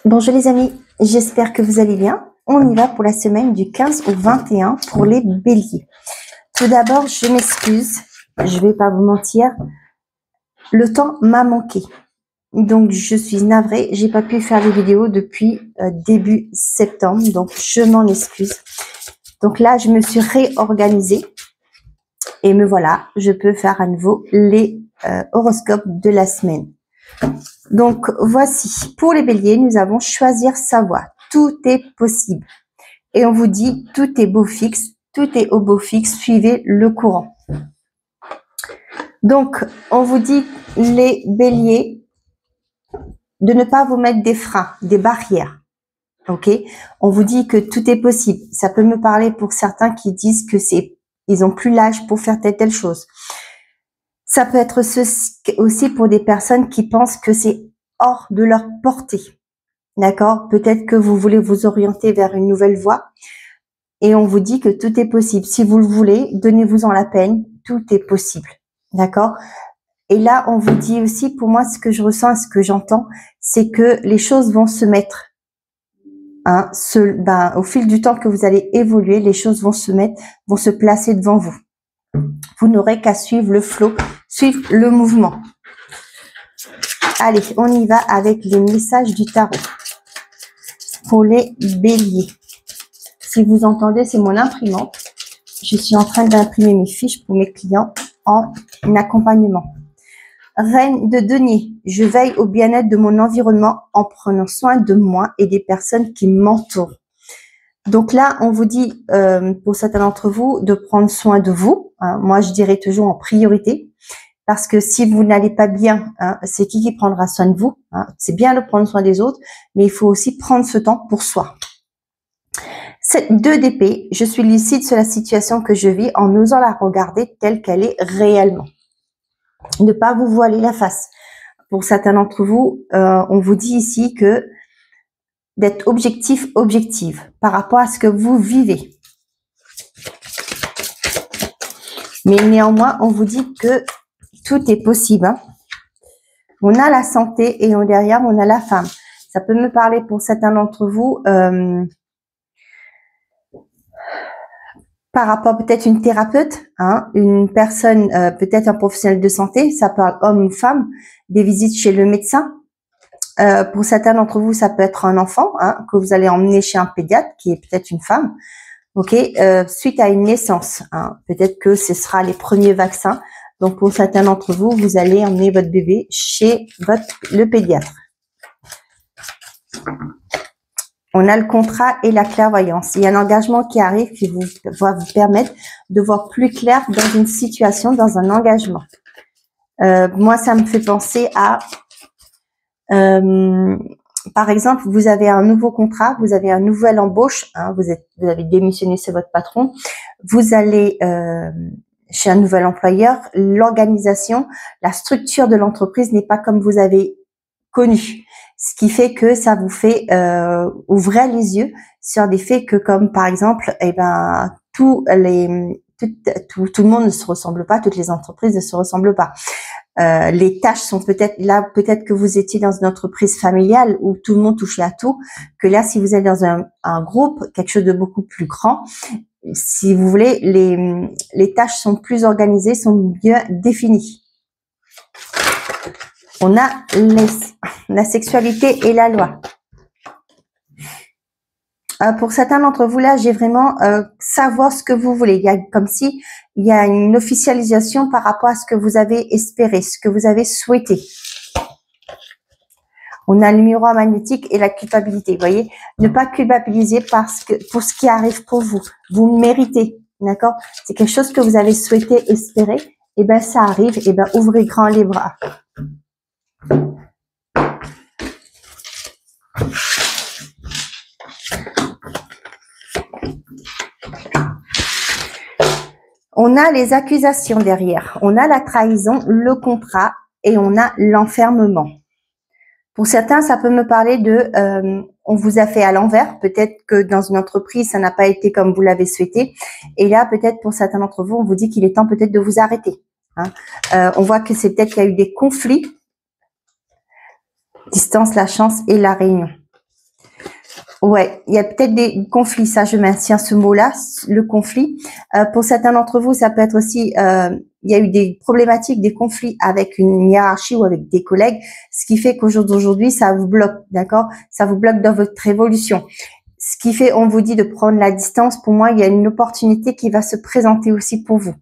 Bonjour les amis, j'espère que vous allez bien. On y va pour la semaine du 15 au 21 pour les béliers. Tout d'abord, je m'excuse, je vais pas vous mentir, le temps m'a manqué. Donc je suis navrée, j'ai pas pu faire les vidéos depuis début septembre, donc je m'en excuse. Donc là, je me suis réorganisée et me voilà, je peux faire à nouveau les horoscopes de la semaine. Donc, voici. Pour les béliers, nous avons choisir sa voie. Tout est possible. Et on vous dit, tout est beau fixe, tout est au beau fixe, suivez le courant. Donc, on vous dit, les béliers, de ne pas vous mettre des freins, des barrières. Ok? On vous dit que tout est possible. Ça peut me parler pour certains qui disent que ils ont plus l'âge pour faire telle chose. Ça peut être aussi pour des personnes qui pensent que c'est hors de leur portée. D'accord? Peut-être que vous voulez vous orienter vers une nouvelle voie et on vous dit que tout est possible. Si vous le voulez, donnez-vous-en la peine, tout est possible. D'accord? Et là, on vous dit aussi, pour moi, ce que je ressens et ce que j'entends, c'est que les choses vont se mettre. Au fil du temps que vous allez évoluer, les choses vont se placer devant vous. Vous n'aurez qu'à suivre le flot, suivre le mouvement. Allez, on y va avec les messages du tarot. Pour les béliers. Si vous entendez, c'est mon imprimante. Je suis en train d'imprimer mes fiches pour mes clients en accompagnement. Reine de denier, je veille au bien-être de mon environnement en prenant soin de moi et des personnes qui m'entourent. Donc là, on vous dit, pour certains d'entre vous, de prendre soin de vous. Moi, je dirais toujours en priorité. Parce que si vous n'allez pas bien, c'est qui prendra soin de vous. C'est bien de prendre soin des autres, mais il faut aussi prendre ce temps pour soi. 2 d'épée, je suis lucide sur la situation que je vis en osant la regarder telle qu'elle est réellement. Ne pas vous voiler la face. Pour certains d'entre vous, on vous dit ici que d'être objective par rapport à ce que vous vivez. Mais néanmoins, on vous dit que tout est possible. On a la santé et derrière, on a la femme. Ça peut me parler pour certains d'entre vous par rapport peut-être une thérapeute, une personne, peut-être un professionnel de santé, ça parle homme ou femme, des visites chez le médecin. Pour certains d'entre vous, ça peut être un enfant que vous allez emmener chez un pédiatre, qui est peut-être une femme. Ok, suite à une naissance, peut-être que ce sera les premiers vaccins. Donc pour certains d'entre vous, vous allez emmener votre bébé chez le pédiatre. On a le contrat et la clairvoyance. Il y a un engagement qui arrive qui va vous permettre de voir plus clair dans une situation, dans un engagement. Moi, ça me fait penser à, par exemple, vous avez un nouveau contrat, vous avez une nouvelle embauche, vous avez démissionné, c'est votre patron, vous allez chez un nouvel employeur, l'organisation, la structure de l'entreprise n'est pas comme vous avez connu. Ce qui fait que ça vous fait ouvrir les yeux sur des faits que, comme par exemple, tout le monde ne se ressemble pas, toutes les entreprises ne se ressemblent pas. Les tâches sont peut-être que vous étiez dans une entreprise familiale où tout le monde touchait à tout, que là, si vous êtes dans un groupe, quelque chose de beaucoup plus grand, si vous voulez, les tâches sont plus organisées, sont bien définies. On a la sexualité et la loi. Pour certains d'entre vous, là, j'ai vraiment savoir ce que vous voulez. Il y a comme si il y a une officialisation par rapport à ce que vous avez espéré, ce que vous avez souhaité. On a le miroir magnétique et la culpabilité. Vous voyez, ne pas culpabiliser pour ce qui arrive pour vous. Vous le méritez, d'accord? C'est quelque chose que vous avez souhaité, espérer. Et ben, ça arrive. Et ben, ouvrez grand les bras. On a les accusations derrière. On a la trahison, le contrat et on a l'enfermement. Pour certains, ça peut me parler de on vous a fait à l'envers. Peut-être que dans une entreprise, ça n'a pas été comme vous l'avez souhaité. Et là, peut-être pour certains d'entre vous, on vous dit qu'il est temps peut-être de vous arrêter. On voit que c'est peut-être qu'il y a eu des conflits. Distance, la chance et la réunion. Ouais, il y a peut-être des conflits, ça je maintiens ce mot-là, le conflit. Pour certains d'entre vous, ça peut être aussi, il y a eu des problématiques, des conflits avec une hiérarchie ou avec des collègues, ce qui fait qu'aujourd'hui, ça vous bloque, d'accord? Ça vous bloque dans votre évolution. Ce qui fait, on vous dit de prendre la distance. Pour moi, il y a une opportunité qui va se présenter aussi pour vous.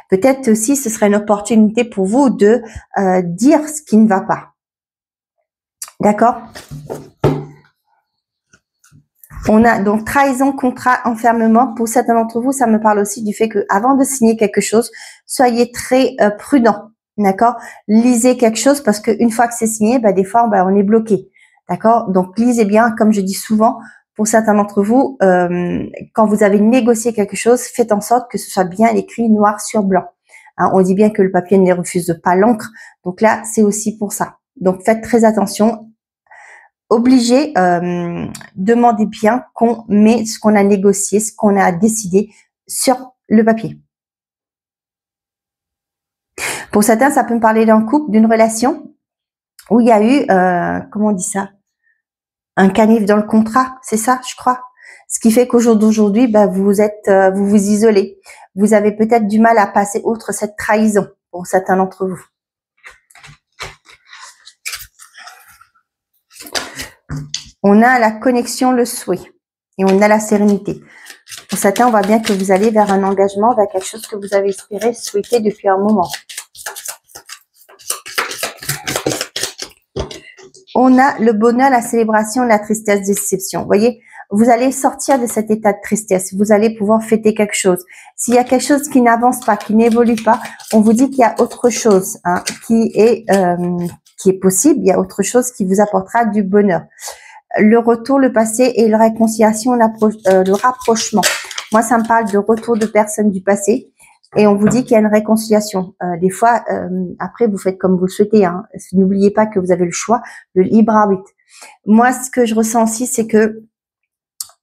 Peut-être aussi, ce serait une opportunité pour vous de dire ce qui ne va pas. D'accord? On a donc trahison, contrat, enfermement. Pour certains d'entre vous, ça me parle aussi du fait que avant de signer quelque chose, soyez très prudent, d'accord? Lisez quelque chose parce qu'une fois que c'est signé, des fois, on est bloqué, d'accord? Donc, lisez bien, comme je dis souvent, pour certains d'entre vous, quand vous avez négocié quelque chose, faites en sorte que ce soit bien écrit noir sur blanc. Hein, on dit bien que le papier ne refuse pas l'encre, donc là, c'est aussi pour ça. Donc, faites très attention. Obligé, demandez bien qu'on met ce qu'on a négocié, ce qu'on a décidé sur le papier. Pour certains, ça peut me parler d'un couple, d'une relation où il y a eu, comment on dit ça, un canif dans le contrat, c'est ça, je crois. Ce qui fait qu'au jour d'aujourd'hui, vous vous isolez. Vous avez peut-être du mal à passer outre cette trahison pour certains d'entre vous. On a la connexion, le souhait. Et on a la sérénité. Pour certains, on voit bien que vous allez vers un engagement, vers quelque chose que vous avez espéré, souhaité depuis un moment. On a le bonheur, la célébration, la tristesse, déception. Vous voyez, vous allez sortir de cet état de tristesse. Vous allez pouvoir fêter quelque chose. S'il y a quelque chose qui n'avance pas, qui n'évolue pas, on vous dit qu'il y a autre chose qui est possible. Il y a autre chose qui vous apportera du bonheur. Le retour, le passé et la réconciliation, le rapprochement. Moi, ça me parle de retour de personnes du passé et on vous dit qu'il y a une réconciliation. Des fois, après, vous faites comme vous le souhaitez. N'oubliez pas que vous avez le choix, le libre arbitre. Moi, ce que je ressens aussi, c'est que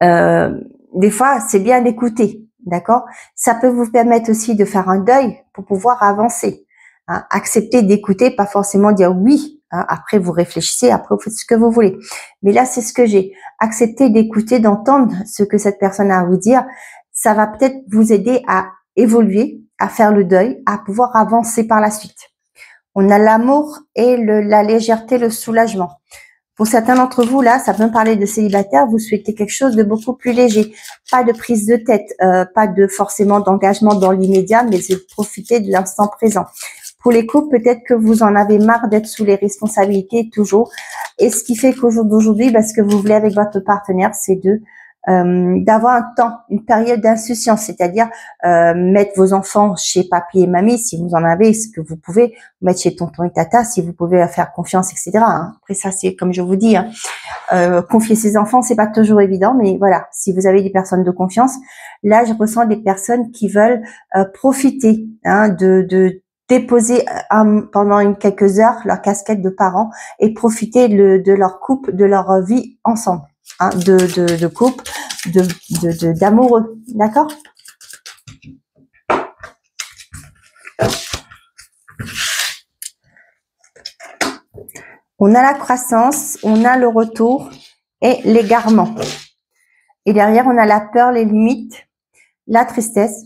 des fois, c'est bien d'écouter, d'accord? Ça peut vous permettre aussi de faire un deuil pour pouvoir avancer. Accepter d'écouter, pas forcément dire oui. Après, vous réfléchissez, après, vous faites ce que vous voulez. Mais là, c'est ce que j'ai. Accepter d'écouter, d'entendre ce que cette personne a à vous dire. Ça va peut-être vous aider à évoluer, à faire le deuil, à pouvoir avancer par la suite. On a l'amour et la légèreté, le soulagement. Pour certains d'entre vous, là, ça peut me parler de célibataire. Vous souhaitez quelque chose de beaucoup plus léger. Pas de prise de tête, pas de forcément d'engagement dans l'immédiat, mais c'est de profiter de l'instant présent. Pour les couples, peut-être que vous en avez marre d'être sous les responsabilités toujours. Et ce qui fait qu'au jour d'aujourd'hui, ce que vous voulez avec votre partenaire, c'est d'avoir un temps, une période d'insouciance, c'est-à-dire mettre vos enfants chez papy et mamie si vous en avez, ce que vous pouvez mettre chez tonton et tata si vous pouvez faire confiance, etc. Après ça, c'est comme je vous dis, confier ses enfants, c'est pas toujours évident, mais voilà, si vous avez des personnes de confiance, là, je ressens des personnes qui veulent profiter de déposer pendant quelques heures leur casquette de parents et profiter de leur couple, de leur vie ensemble, de couple, d'amoureux, d'accord? On a la croissance, on a le retour et l'égarement. Et derrière, on a la peur, les limites, la tristesse.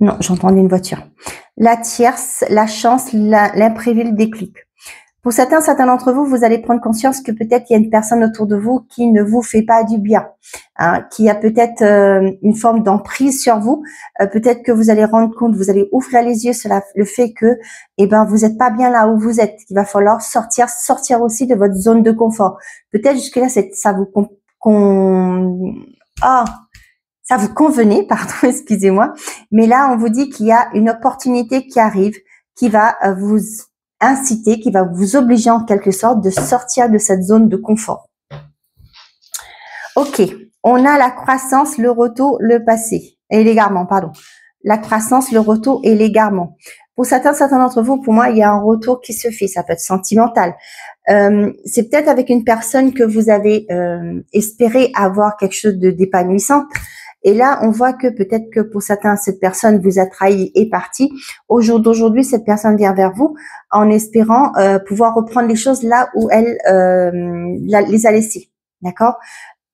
Non, j'entendais une voiture. La tierce, la chance, l'imprévu, le déclic. Pour certains d'entre vous, vous allez prendre conscience que peut-être il y a une personne autour de vous qui ne vous fait pas du bien, qui a peut-être une forme d'emprise sur vous. Peut-être que vous allez rendre compte, vous allez ouvrir les yeux sur le fait que, vous n'êtes pas bien là où vous êtes. Il va falloir sortir aussi de votre zone de confort. Peut-être jusque-là, ça vous ça vous convenait, pardon, excusez-moi. Mais là, on vous dit qu'il y a une opportunité qui arrive, qui va vous inciter, qui va vous obliger en quelque sorte de sortir de cette zone de confort. Ok, on a la croissance, le retour, le passé et l'égarement, pardon. La croissance, le retour et l'égarement. Pour certains d'entre vous, pour moi, il y a un retour qui se fait. Ça peut être sentimental. C'est peut-être avec une personne que vous avez espéré avoir quelque chose d'épanouissant. Et là, on voit que peut-être que pour certains, cette personne vous a trahi et parti. Au jour d'aujourd'hui, cette personne vient vers vous en espérant pouvoir reprendre les choses là où elle les a laissées. D'accord?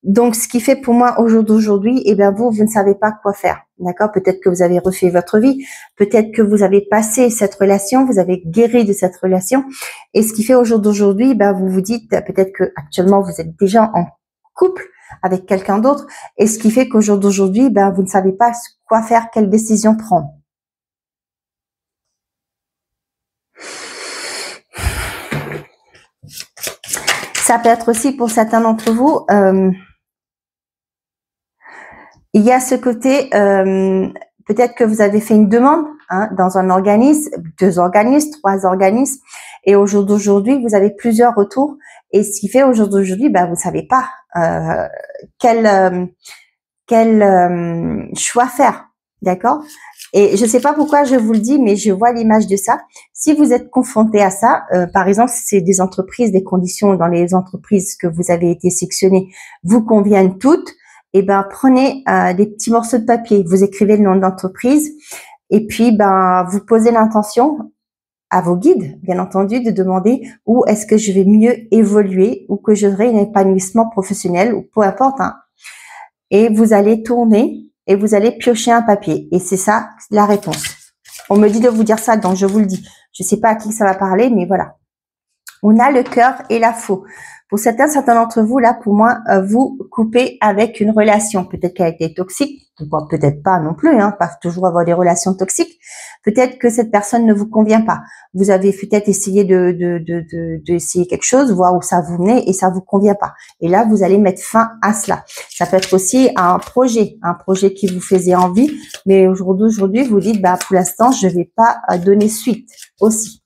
Donc, ce qui fait pour moi au jour d'aujourd'hui, eh bien, vous ne savez pas quoi faire. D'accord? Peut-être que vous avez refait votre vie. Peut-être que vous avez passé cette relation, vous avez guéri de cette relation. Et ce qui fait au jour d'aujourd'hui, ben, vous vous dites, peut-être que actuellement vous êtes déjà en couple avec quelqu'un d'autre. Et ce qui fait qu'au jour d'aujourd'hui, ben, vous ne savez pas quoi faire, quelle décision prendre. Ça peut être aussi pour certains d'entre vous, il y a ce côté, peut-être que vous avez fait une demande dans un organisme, 2 organismes, 3 organismes, et au jour d'aujourd'hui, vous avez plusieurs retours. Et ce qui fait au jour d'aujourd'hui, ben, vous ne savez pas quel choix faire, d'accord? Et je ne sais pas pourquoi je vous le dis, mais je vois l'image de ça. Si vous êtes confronté à ça, par exemple, si c'est des entreprises, des conditions dans les entreprises que vous avez été sélectionnées vous conviennent toutes, eh ben prenez des petits morceaux de papier, vous écrivez le nom de l'entreprise et puis ben vous posez l'intention à vos guides, bien entendu, de demander où est-ce que je vais mieux évoluer ou que j'aurai un épanouissement professionnel ou peu importe. Et vous allez tourner et vous allez piocher un papier. Et c'est ça la réponse. On me dit de vous dire ça, donc je vous le dis. Je ne sais pas à qui ça va parler, mais voilà. On a le cœur et la faux. Pour certains d'entre vous, là, pour moi, vous coupez avec une relation. Peut-être qu'elle a été toxique, peut-être pas non plus, pas toujours avoir des relations toxiques. Peut-être que cette personne ne vous convient pas. Vous avez peut-être essayé de essayer quelque chose, voir où ça vous menait et ça vous convient pas. Et là, vous allez mettre fin à cela. Ça peut être aussi un projet qui vous faisait envie, mais aujourd'hui, vous dites, bah, pour l'instant, je vais pas donner suite aussi.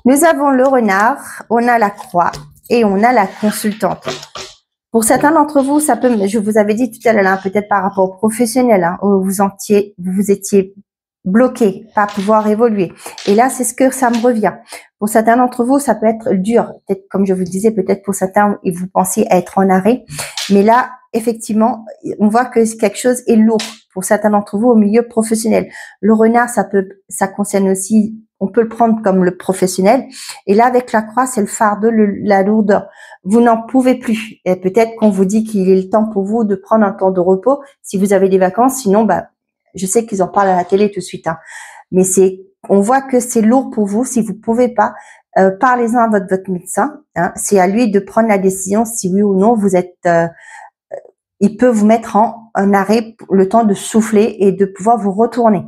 Nous avons le renard, on a la croix et on a la consultante. Pour certains d'entre vous, ça peut, je vous avais dit tout à l'heure, peut-être par rapport au professionnel, où vous étiez bloqué, pas pouvoir évoluer. Et là, c'est ce que ça me revient. Pour certains d'entre vous, ça peut être dur. Peut-être, comme je vous le disais, peut-être pour certains, vous pensiez être en arrêt. Mais là, effectivement, on voit que quelque chose est lourd pour certains d'entre vous au milieu professionnel. Le renard, ça concerne aussi, on peut le prendre comme le professionnel. Et là, avec la croix, c'est le fardeau, la lourdeur. Vous n'en pouvez plus. Et peut-être qu'on vous dit qu'il est le temps pour vous de prendre un temps de repos si vous avez des vacances. Sinon, bah, je sais qu'ils en parlent à la télé tout de suite. Mais on voit que c'est lourd pour vous. Si vous pouvez pas, parlez-en à votre médecin. C'est à lui de prendre la décision si oui ou non vous êtes. Il peut vous mettre en un arrêt, le temps de souffler et de pouvoir vous retourner.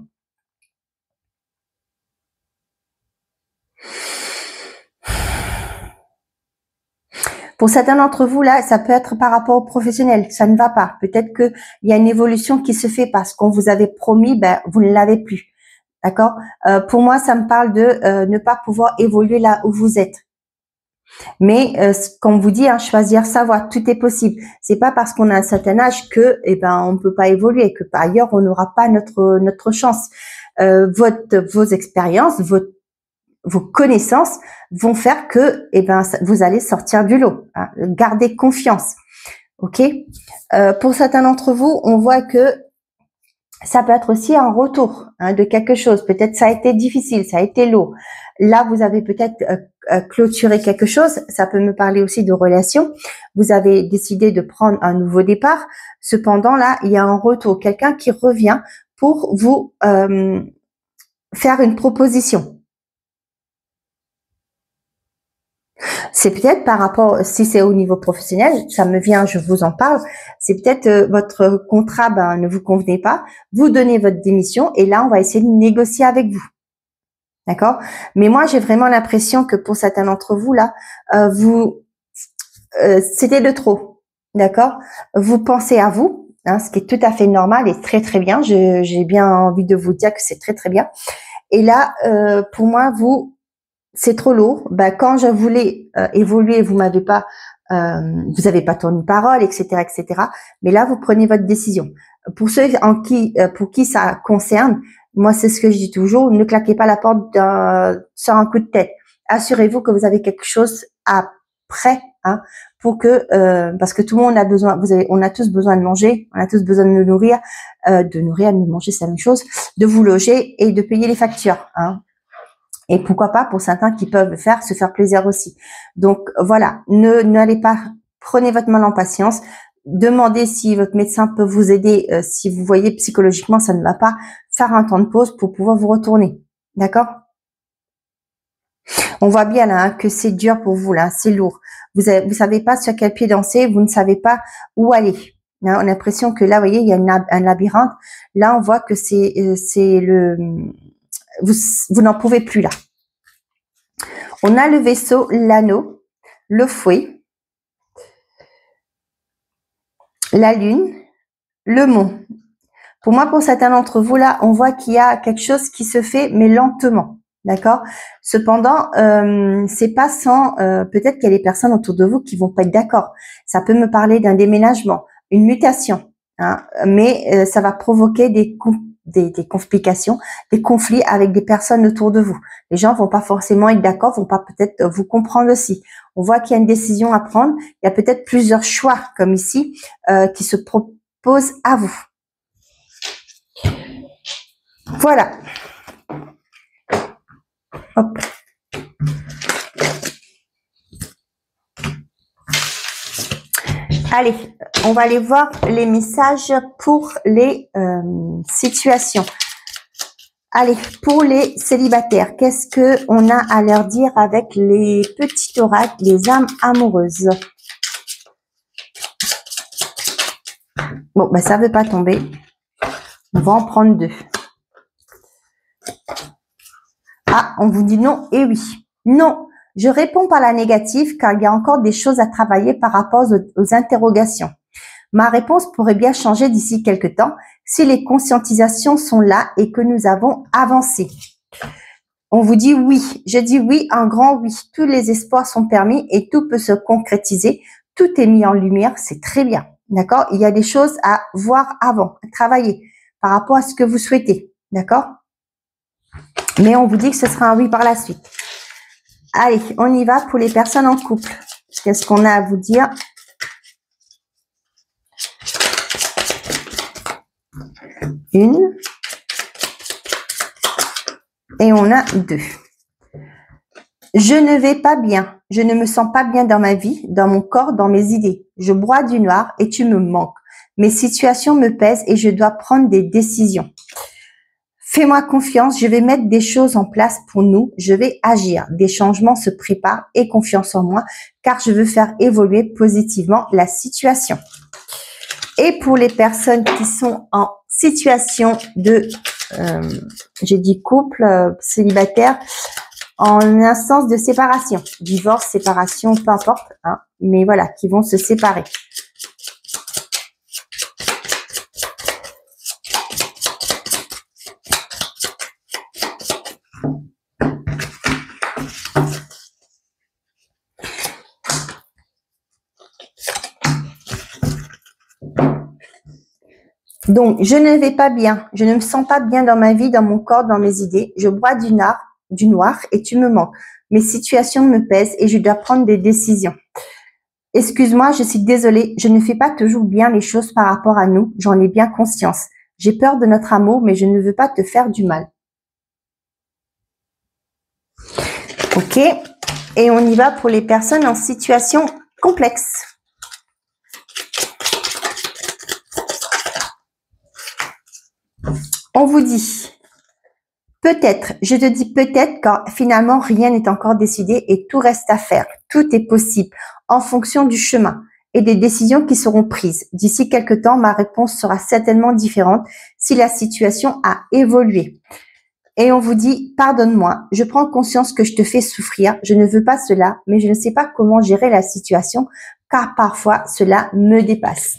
Pour certains d'entre vous, là, ça peut être par rapport au professionnel. Ça ne va pas. Peut-être qu'il y a une évolution qui se fait parce qu'on vous avait promis, ben, vous ne l'avez plus. D'accord? Pour moi, ça me parle de ne pas pouvoir évoluer là où vous êtes. Mais comme vous dit, choisir sa voie, tout est possible. C'est pas parce qu'on a un certain âge que, on ne peut pas évoluer, que par ailleurs on n'aura pas notre chance. Vos expériences, vos connaissances vont faire que, vous allez sortir du lot. Gardez confiance. Ok. Pour certains d'entre vous, on voit que ça peut être aussi un retour de quelque chose. Peut-être ça a été difficile, ça a été lourd. Là, vous avez peut-être clôturé quelque chose. Ça peut me parler aussi de relations. Vous avez décidé de prendre un nouveau départ. Cependant, là, il y a un retour. Quelqu'un qui revient pour vous faire une proposition. C'est peut-être par rapport, si c'est au niveau professionnel, ça me vient, je vous en parle, c'est peut-être votre contrat ne vous convenait pas, vous donnez votre démission et là, on va essayer de négocier avec vous. D'accord? Mais moi, j'ai vraiment l'impression que pour certains d'entre vous, là, c'était de trop. D'accord? Vous pensez à vous, ce qui est tout à fait normal et très, très bien. J'ai bien envie de vous dire que c'est très, très bien. Et là, pour moi, c'est trop lourd. Quand je voulais évoluer, vous m'avez pas, vous avez pas tenu parole, etc., etc. Mais là, vous prenez votre décision. Pour ceux pour qui ça concerne, moi, c'est ce que je dis toujours, ne claquez pas la porte sur un coup de tête. assurez-vous que vous avez quelque chose après, hein, pour que, parce que tout le monde a besoin, on a tous besoin de manger, on a tous besoin de nous nourrir, de manger, c'est la même chose, de vous loger et de payer les factures, hein. Et pourquoi pas pour certains qui peuvent le faire, se faire plaisir aussi. Donc voilà, n'allez pas, prenez votre mal en patience, demandez si votre médecin peut vous aider, si vous voyez psychologiquement ça ne va pas, faire un temps de pause pour pouvoir vous retourner. D'accord? On voit bien là, hein, que c'est dur pour vous là, c'est lourd. Vous savez pas sur quel pied danser, vous ne savez pas où aller. Hein, on a l'impression que là, vous voyez, il y a un labyrinthe. Là, on voit que vous n'en pouvez plus là. On a le vaisseau, l'anneau, le fouet, la lune, le mont. Pour moi, pour certains d'entre vous là, on voit qu'il y a quelque chose qui se fait, mais lentement. D'accord? Cependant, c'est pas sans, peut-être qu'il y a des personnes autour de vous qui vont pas être d'accord. Ça peut me parler d'un déménagement, une mutation, hein, mais ça va provoquer des complications, des conflits avec des personnes autour de vous. Les gens vont pas forcément être d'accord, vont pas peut-être vous comprendre aussi. On voit qu'il y a une décision à prendre. Il y a peut-être plusieurs choix, comme ici, qui se proposent à vous. Voilà. Hop. Allez, on va aller voir les messages pour les situations. Allez, pour les célibataires, qu'est-ce que on a à leur dire avec les petits oracles, les âmes amoureuses? Bon, ben ça ne veut pas tomber. On va en prendre deux. Ah, on vous dit non et oui. Non, je réponds par la négative car il y a encore des choses à travailler par rapport aux interrogations. Ma réponse pourrait bien changer d'ici quelques temps si les conscientisations sont là et que nous avons avancé. On vous dit oui. Je dis oui, un grand oui. Tous les espoirs sont permis et tout peut se concrétiser. Tout est mis en lumière, c'est très bien. D'accord? Il y a des choses à voir avant, à travailler par rapport à ce que vous souhaitez. D'accord? Mais on vous dit que ce sera un oui par la suite. Allez, on y va pour les personnes en couple. Qu'est-ce qu'on a à vous dire? Une. Et on a deux. Je ne vais pas bien. Je ne me sens pas bien dans ma vie, dans mon corps, dans mes idées. Je broie du noir et tu me manques. Mes situations me pèsent et je dois prendre des décisions. Fais-moi confiance, je vais mettre des choses en place pour nous, je vais agir. Des changements se préparent et confiance en moi car je veux faire évoluer positivement la situation. Et pour les personnes qui sont en situation de, j'ai dit couple, célibataire, en instance de séparation, divorce, séparation, peu importe, hein, mais voilà, qui vont se séparer. Donc, je ne vais pas bien, je ne me sens pas bien dans ma vie, dans mon corps, dans mes idées. Je broie du noir et tu me manques. Mes situations me pèsent et je dois prendre des décisions. Excuse-moi, je suis désolée, je ne fais pas toujours bien les choses par rapport à nous, j'en ai bien conscience. J'ai peur de notre amour, mais je ne veux pas te faire du mal. Ok, et on y va pour les personnes en situation complexe. On vous dit, peut-être, je te dis peut-être car finalement rien n'est encore décidé et tout reste à faire. Tout est possible en fonction du chemin et des décisions qui seront prises. D'ici quelques temps, ma réponse sera certainement différente si la situation a évolué. Et on vous dit, pardonne-moi, je prends conscience que je te fais souffrir, je ne veux pas cela, mais je ne sais pas comment gérer la situation car parfois cela me dépasse.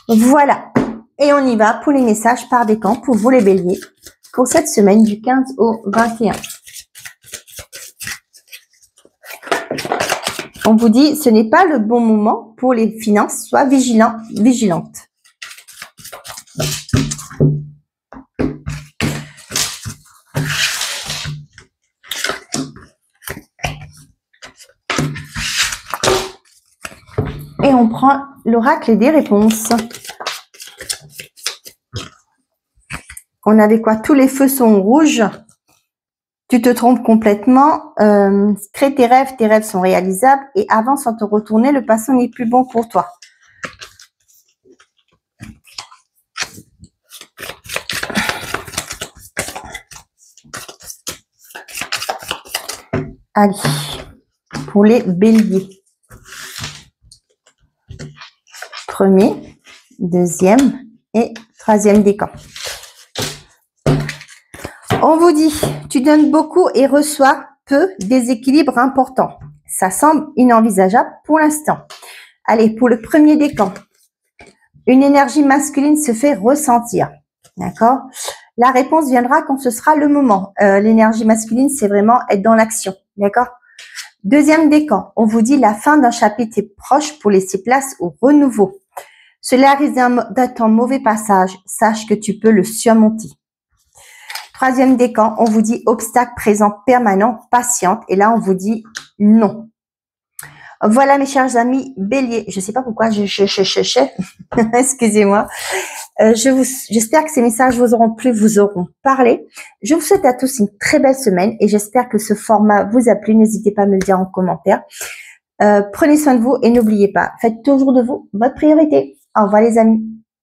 Voilà. Et on y va pour les messages par décan pour vous les béliers pour cette semaine du 15 au 21. On vous dit, ce n'est pas le bon moment pour les finances, sois vigilante. l'oracle des réponses. On avait quoi? Tous les feux sont rouges. Tu te trompes complètement. Crée tes rêves sont réalisables et avance sans te retourner, le passé n'est plus bon pour toi. Allez, pour les béliers. Premier, deuxième et troisième décan. On vous dit, tu donnes beaucoup et reçois peu, déséquilibre important. Ça semble inenvisageable pour l'instant. Allez, pour le premier décan, une énergie masculine se fait ressentir. D'accord? La réponse viendra quand ce sera le moment. L'énergie masculine, c'est vraiment être dans l'action. D'accord? Deuxième décan, on vous dit la fin d'un chapitre est proche pour laisser place au renouveau. Cela risque d'être un mauvais passage. Sache que tu peux le surmonter. Troisième décan, on vous dit obstacle présent permanent, patiente. Et là, on vous dit non. Voilà, mes chers amis béliers. Je ne sais pas pourquoi excusez-moi. J'espère que ces messages vous auront plu, vous auront parlé. Je vous souhaite à tous une très belle semaine et j'espère que ce format vous a plu. N'hésitez pas à me le dire en commentaire. Prenez soin de vous et n'oubliez pas, faites toujours de vous votre priorité. Au revoir les amis.